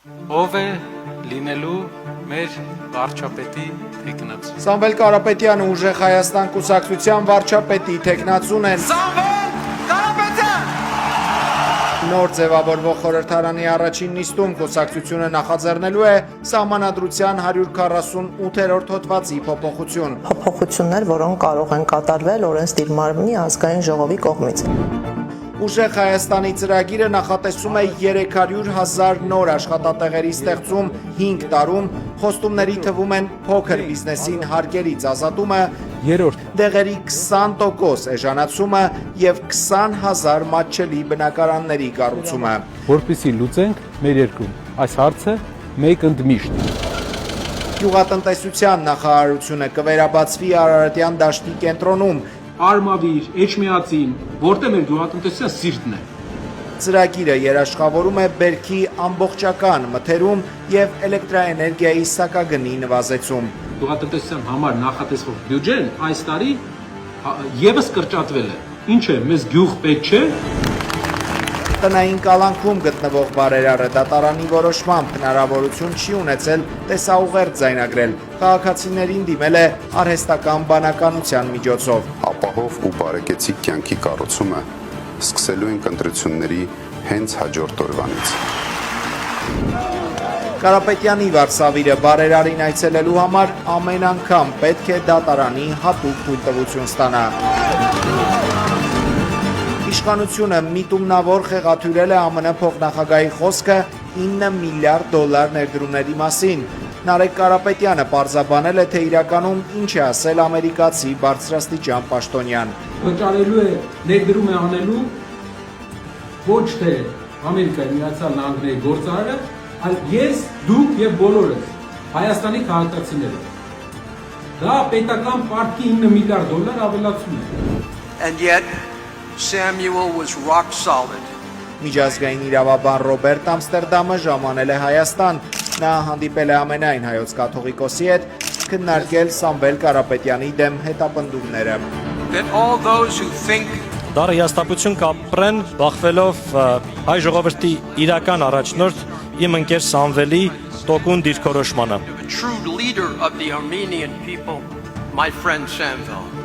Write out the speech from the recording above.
Ով է լինելու մեր վարչապետի թեկնածու։ Սամվել Կարապետյանը ուժեղ Հայաստան կուսակցության վարչապետի թեկնածուն են։ Սամվել Կարապետյան! Նոր ձևավորվող խորհրդարանի առաջին նիստում կուսակցությունը նախաձեռնելու է սահմանադրության 148-րդ հոդվածի փոփոխություն։ Փոփոխություններ, որոնք կարող են կատարվել օրենսդիր մարմնի ազգային ժողովի կողմից։ Ուժեղ Հայաստանի ծրագիրը նախատեսում է 300,000 նոր աշխատատեղերի ստեղծում 5 տարում, խոստումների թվում են փոքր բիզնեսին հարկերից ազատումը, դեղերի 20% էժանացումը և 20,000 մատչելի բնակարանների կառուցումը։ Որպեսզի լուծենք մեր երկրում այս հարցը մեկ ընդմիշտ։ Գյուղատնտեսության նախարարությունը կվերաբացվի Արարատյան դաշտի կենտրոնում, Արմավիր, Էջմիածին, որտեղ մեր գյուղատնտեսության սիրտն է։ Ծրագիրը երաշխավորում է բերքի ամբողջական մթերում և էլեկտրաէներգիայի սակագնի նվազեցում։ Գյուղատնտեսության համար նախատեսվող բյուջեն այս տարի եւս կրճատվել է։ Ինչ է, մեզ գյուղ պետք չէ։ Տնային կալանքում գտնվող բարերարը դատարանի որոշմամբ հնարավորություն չի ունեցել տեսաուղերձ ձայնագրել, քաղաքացիներին դիմել է արհեստական բանականության միջոցով։ Ապահով ու բարեկեցիկ կյանքի կառուցումը սկսելու ենք ընտրությունների հենց հաջորդ օրվանից։ Կարապետյանի վարսավիրը բարերարին այցելելու համար ամեն անգամ պետք է դատարանի հատուկ թույլտվություն ստանա։ Իշխանությունը միտումնավոր խեղաթյուրել է ԱՄՆ փոխնախագահի խոսքը $9 միլիարդ ներդրումների մասին։ Նարեկ Կարապետյանը պարզաբանել է, թե իրականում ինչ է ասել ամերիկացի բարձրաստիճան պաշտոնյան։ Վճարելու է, ներդրում է անելու ոչ թե Ամերիկայի Միացյալ Նահանգների գործարարը, այլ ես, դուք եւ բոլորս Հայաստանի քաղաքացիները։ Դա պետական պարտքի $9 միլիարդ ավելացում է։ And yet Samuel was rock solid. Միջազգային իրավաբան Ռոբերտ Ամստերդամը ժամանել է Հայաստան։ Նա հանդիպել է ամենայն հայոց կաթողիկոսի հետ, քննարկել Սամվել Կարապետյանի դեմ հետապնդումները։ That all those who think Դարը հիաստապություն կապրեն բախվելով հայ ժողովրդի իրական առաջնորդ իմ ընկեր Սամվելի տոկուն դիրքորոշմանը։ the true leader of the Armenian people, my friend Samvel.